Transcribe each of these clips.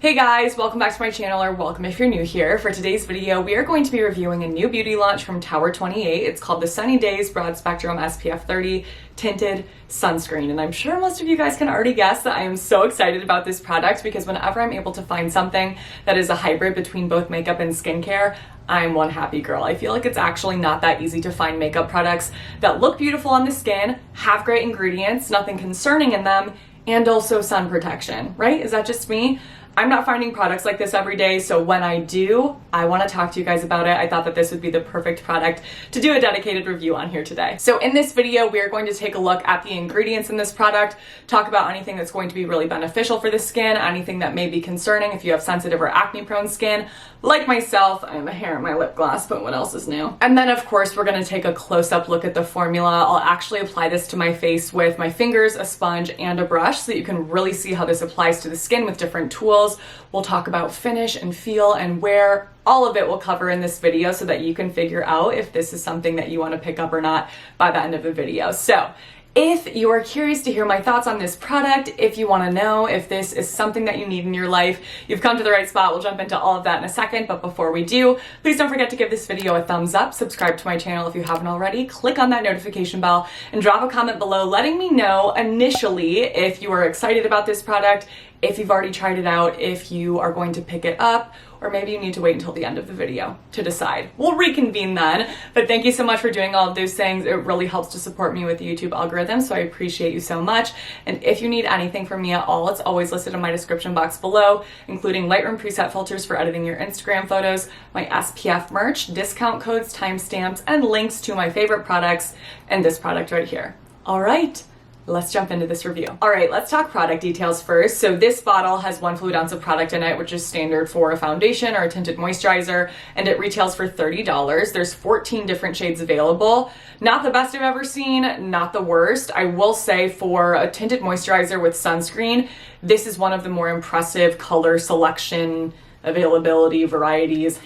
Hey guys, welcome back to my channel, or welcome if you're new here. For today's video, we are going to be reviewing a new beauty launch from Tower 28. It's called the Sunnydays Broad Spectrum SPF 30 Tinted Sunscreen. And I'm sure most of you guys can already guess that I am so excited about this product because whenever I'm able to find something that is a hybrid between both makeup and skincare, I'm one happy girl. I feel like it's actually not that easy to find makeup products that look beautiful on the skin, have great ingredients, nothing concerning in them, and also sun protection, right? Is that just me? I'm not finding products like this every day, so when I do, I want to talk to you guys about it. I thought that this would be the perfect product to do a dedicated review on here today. So in this video, we are going to take a look at the ingredients in this product, talk about anything that's going to be really beneficial for the skin, anything that may be concerning if you have sensitive or acne-prone skin, like myself. I have a hair in my lip gloss, but what else is new? And then of course, we're going to take a close-up look at the formula. I'll actually apply this to my face with my fingers, a sponge, and a brush so that you can really see how this applies to the skin with different tools. We'll talk about finish and feel and wear. All of it we'll cover in this video so that you can figure out if this is something that you want to pick up or not by the end of the video. So if you are curious to hear my thoughts on this product, if you want to know if this is something that you need in your life, you've come to the right spot. We'll jump into all of that in a second, but before we do, please don't forget to give this video a thumbs up, subscribe to my channel if you haven't already, click on that notification bell, and drop a comment below letting me know initially if you are excited about this product, if you've already tried it out, if you are going to pick it up, or maybe you need to wait until the end of the video to decide. We'll reconvene then, but thank you so much for doing all of those things. It really helps to support me with the YouTube algorithm, so I appreciate you so much. And if you need anything from me at all, it's always listed in my description box below, including Lightroom preset filters for editing your Instagram photos, my SPF merch, discount codes, timestamps, and links to my favorite products, and this product right here. All right. Let's jump into this review. All right, let's talk product details first. So this bottle has 1 fluid ounce of product in it, which is standard for a foundation or a tinted moisturizer, and it retails for $30. There's 14 different shades available. Not the best I've ever seen, not the worst. I will say for a tinted moisturizer with sunscreen, this is one of the more impressive color selection, availability, varieties,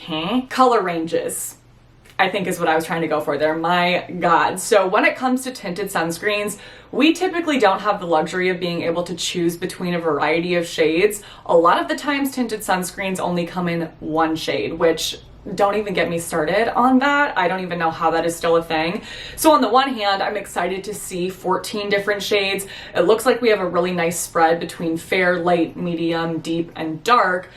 color ranges, I think is what I was trying to go for there. My God. So when it comes to tinted sunscreens, we typically don't have the luxury of being able to choose between a variety of shades. A lot of the times tinted sunscreens only come in one shade, which don't even get me started on that. I don't even know how that is still a thing. So on the one hand, I'm excited to see 14 different shades. It looks like we have a really nice spread between fair, light, medium, deep, and dark.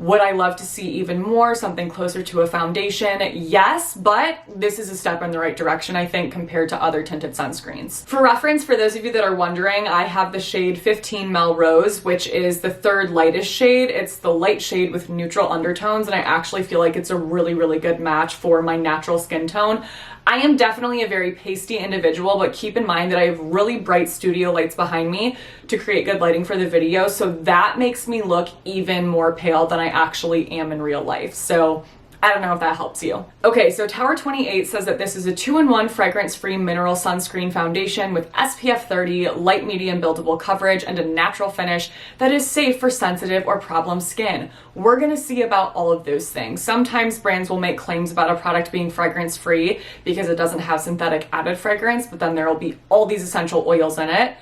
Would I love to see even more, something closer to a foundation? Yes, but this is a step in the right direction, I think, compared to other tinted sunscreens. For reference, for those of you that are wondering, I have the shade 15 Melrose, which is the third lightest shade. It's the light shade with neutral undertones, and I actually feel like it's a really, really good match for my natural skin tone. I am definitely a very pasty individual, but keep in mind that I have really bright studio lights behind me to create good lighting for the video, so that makes me look even more pale than I actually am in real life. So I don't know if that helps you. Okay, so Tower 28 says that this is a 2-in-1 fragrance-free mineral sunscreen foundation with SPF 30, light medium buildable coverage, and a natural finish that is safe for sensitive or problem skin. We're gonna see about all of those things. Sometimes brands will make claims about a product being fragrance-free because it doesn't have synthetic added fragrance, but then there will be all these essential oils in it.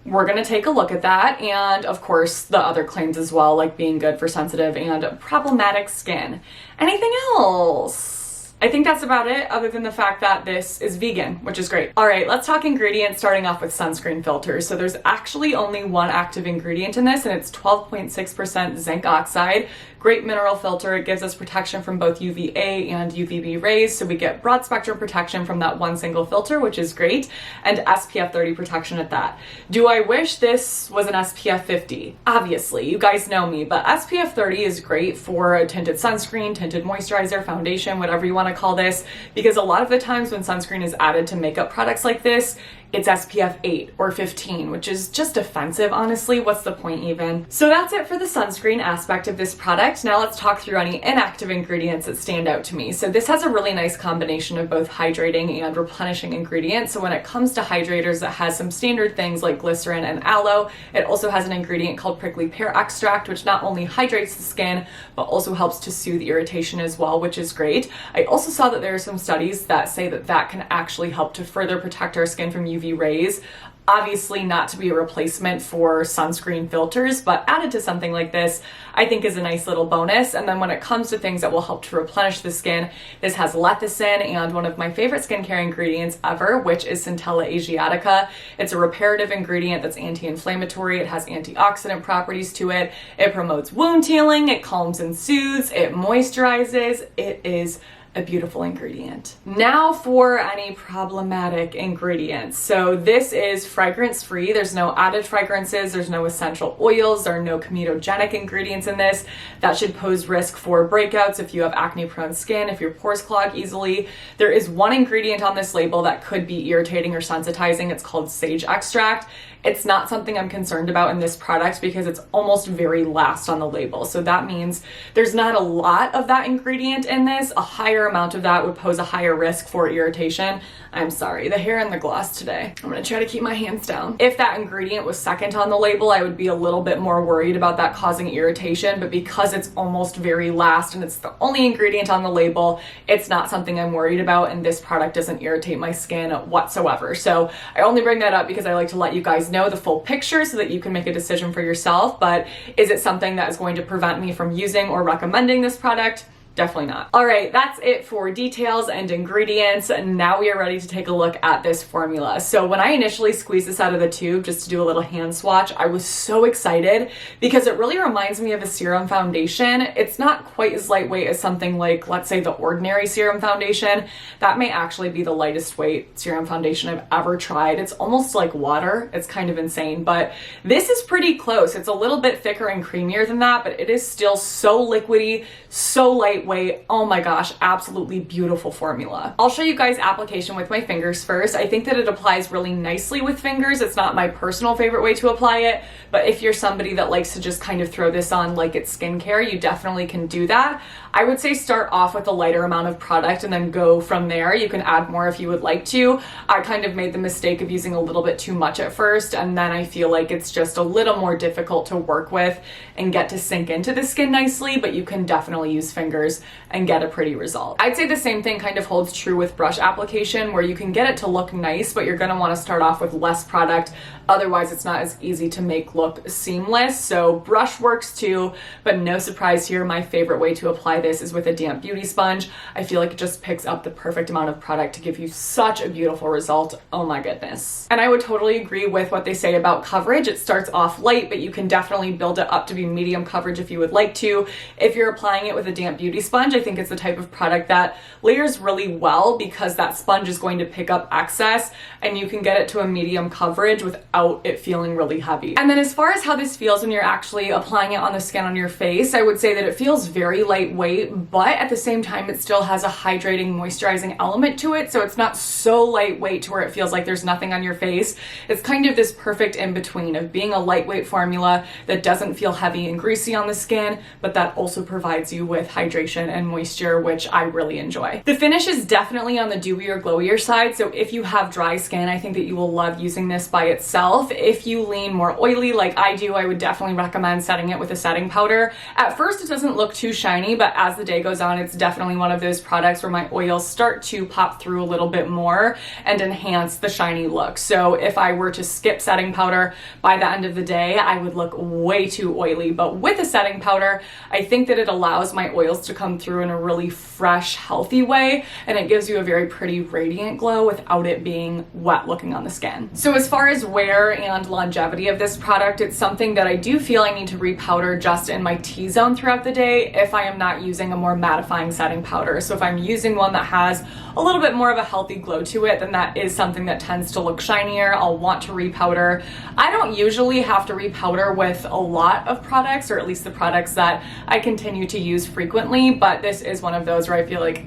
We're going to take a look at that, and of course the other claims as well, like being good for sensitive and problematic skin. Anything else? I think that's about it, other than the fact that this is vegan, which is great. All right, let's talk ingredients, starting off with sunscreen filters. So there's actually only one active ingredient in this, and it's 12.6% zinc oxide. Great mineral filter. It gives us protection from both UVA and UVB rays, so we get broad spectrum protection from that one single filter, which is great, and SPF 30 protection at that. Do I wish this was an SPF 50? Obviously, you guys know me, but SPF 30 is great for a tinted sunscreen, tinted moisturizer, foundation, whatever you want to call this, because a lot of the times when sunscreen is added to makeup products like this, it's SPF 8 or 15, which is just offensive, honestly. What's the point even? So that's it for the sunscreen aspect of this product. Now let's talk through any inactive ingredients that stand out to me. So this has a really nice combination of both hydrating and replenishing ingredients. So when it comes to hydrators, it has some standard things like glycerin and aloe. It also has an ingredient called prickly pear extract, which not only hydrates the skin, but also helps to soothe irritation as well, which is great. I also saw that there are some studies that say that that can actually help to further protect our skin from UV rays. Obviously not to be a replacement for sunscreen filters, but added to something like this, I think is a nice little bonus. And then when it comes to things that will help to replenish the skin, this has lecithin and one of my favorite skincare ingredients ever, which is Centella asiatica. It's a reparative ingredient that's anti-inflammatory. It has antioxidant properties to it. It promotes wound healing. It calms and soothes. It moisturizes. It is a beautiful ingredient. Now for any problematic ingredients. So this is fragrance free. There's no added fragrances. There's no essential oils. There are no comedogenic ingredients in this that should pose risk for breakouts if you have acne prone skin, if your pores clog easily. There is one ingredient on this label that could be irritating or sensitizing. It's called sage extract. It's not something I'm concerned about in this product because it's almost very last on the label. So that means there's not a lot of that ingredient in this. A higher amount of that would pose a higher risk for irritation. I'm sorry, the hair and the gloss today. I'm gonna try to keep my hands down. If that ingredient was second on the label, I would be a little bit more worried about that causing irritation, but because it's almost very last and it's the only ingredient on the label, it's not something I'm worried about, and this product doesn't irritate my skin whatsoever. So I only bring that up because I like to let you guys know the full picture so that you can make a decision for yourself. But is it something that is going to prevent me from using or recommending this product? Definitely not. All right, that's it for details and ingredients. Now we are ready to take a look at this formula. So when I initially squeezed this out of the tube just to do a little hand swatch, I was so excited because it really reminds me of a serum foundation. It's not quite as lightweight as something like, let's say, the Ordinary serum foundation. That may actually be the lightest weight serum foundation I've ever tried. It's almost like water. It's kind of insane, but this is pretty close. It's a little bit thicker and creamier than that, but it is still so liquidy, so lightweight. Oh my gosh, absolutely beautiful formula. I'll show you guys application with my fingers first. I think that it applies really nicely with fingers. It's not my personal favorite way to apply it, but if you're somebody that likes to just kind of throw this on like it's skincare, you definitely can do that. I would say start off with a lighter amount of product and then go from there. You can add more if you would like to. I kind of made the mistake of using a little bit too much at first, and then I feel like it's just a little more difficult to work with and get to sink into the skin nicely, but you can definitely use fingers and get a pretty result. I'd say the same thing kind of holds true with brush application, where you can get it to look nice, but you're gonna wanna start off with less product. Otherwise, it's not as easy to make look seamless. So brush works too, but no surprise here, my favorite way to apply this is with a damp beauty sponge. I feel like it just picks up the perfect amount of product to give you such a beautiful result. Oh my goodness. And I would totally agree with what they say about coverage. It starts off light, but you can definitely build it up to be medium coverage if you would like to. If you're applying it with a damp beauty sponge, I think it's the type of product that layers really well because that sponge is going to pick up excess and you can get it to a medium coverage without it feeling really heavy. And then as far as how this feels when you're actually applying it on the skin on your face, I would say that it feels very lightweight, but at the same time, it still has a hydrating, moisturizing element to it. So it's not so lightweight to where it feels like there's nothing on your face. It's kind of this perfect in between of being a lightweight formula that doesn't feel heavy and greasy on the skin, but that also provides you with hydration and moisture, which I really enjoy. The finish is definitely on the dewier, glowier side. So if you have dry skin, I think that you will love using this by itself. If you lean more oily like I do, I would definitely recommend setting it with a setting powder. At first, it doesn't look too shiny, but as the day goes on, it's definitely one of those products where my oils start to pop through a little bit more and enhance the shiny look. So if I were to skip setting powder, by the end of the day, I would look way too oily. But with a setting powder, I think that it allows my oils to come through in a really fresh, healthy way, and it gives you a very pretty radiant glow without it being wet looking on the skin. So as far as wear and longevity of this product, it's something that I do feel I need to repowder just in my T-zone throughout the day if I am not using a more mattifying setting powder. So if I'm using one that has a little bit more of a healthy glow to it, then that is something that tends to look shinier. I'll want to repowder. I don't usually have to repowder with a lot of products, or at least the products that I continue to use frequently, but this is one of those where I feel like,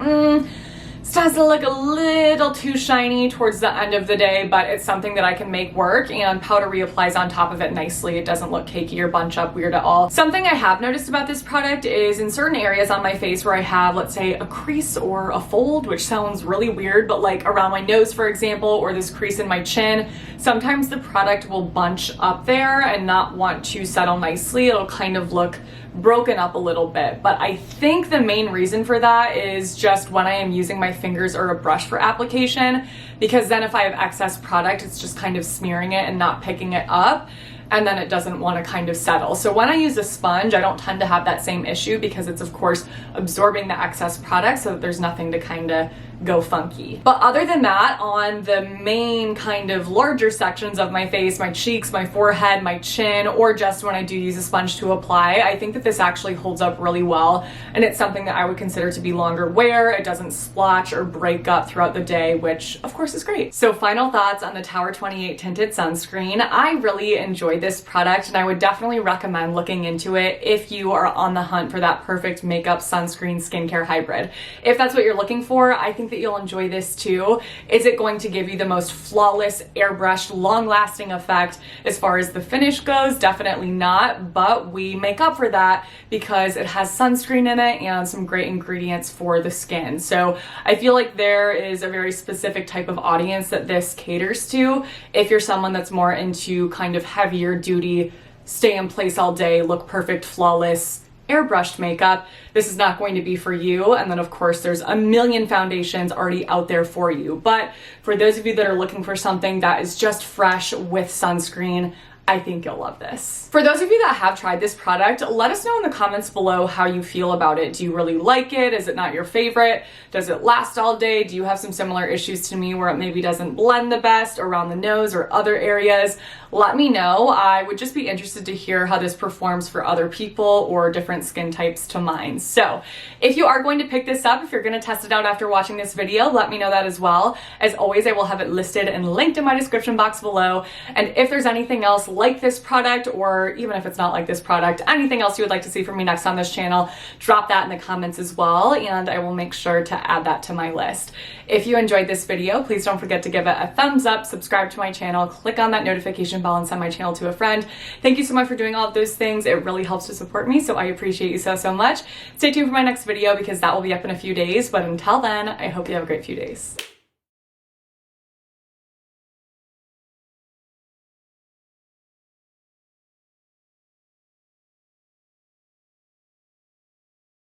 starts to look a little too shiny towards the end of the day, but it's something that I can make work, and powder reapplies on top of it nicely. It doesn't look cakey or bunch up weird at all. Something I have noticed about this product is in certain areas on my face where I have, let's say, a crease or a fold, which sounds really weird, but like around my nose, for example, or this crease in my chin, sometimes the product will bunch up there and not want to settle nicely. It'll kind of look broken up a little bit. But I think the main reason for that is just when I am using my fingers or a brush for application, because then if I have excess product, it's just kind of smearing it and not picking it up, and then it doesn't want to kind of settle. So when I use a sponge, I don't tend to have that same issue because it's of course absorbing the excess product so that there's nothing to kind of go funky. But other than that, on the main kind of larger sections of my face, my cheeks, my forehead, my chin, or just when I do use a sponge to apply, I think that this actually holds up really well, and it's something that I would consider to be longer wear. It doesn't splotch or break up throughout the day, which of course is great. So final thoughts on the Tower 28 Tinted Sunscreen. I really enjoyed this product, and I would definitely recommend looking into it if you are on the hunt for that perfect makeup, sunscreen, skincare hybrid. If that's what you're looking for, I think that you'll enjoy this too. Is it going to give you the most flawless, airbrushed, long-lasting effect as far as the finish goes? Definitely not, but we make up for that because it has sunscreen in it and some great ingredients for the skin. So I feel like there is a very specific type of audience that this caters to. If you're someone that's more into kind of heavier duty, stay in place all day, look perfect, flawless, airbrushed makeup, this is not going to be for you. And then of course there's a million foundations already out there for you. But for those of you that are looking for something that is just fresh with sunscreen, I think you'll love this. For those of you that have tried this product, let us know in the comments below how you feel about it. Do you really like it? Is it not your favorite? Does it last all day? Do you have some similar issues to me where it maybe doesn't blend the best around the nose or other areas? Let me know. I would just be interested to hear how this performs for other people or different skin types to mine. So if you are going to pick this up, if you're going to test it out after watching this video, let me know that as well. As always, I will have it listed and linked in my description box below. And if there's anything else like this product, or even if it's not like this product, anything else you would like to see from me next on this channel, drop that in the comments as well, and I will make sure to add that to my list. If you enjoyed this video, please don't forget to give it a thumbs up, subscribe to my channel, click on that notification bell, and send my channel to a friend. Thank you so much for doing all of those things. It really helps to support me, so I appreciate you so much. Stay tuned for my next video because that will be up in a few days, but until then, I hope you have a great few days.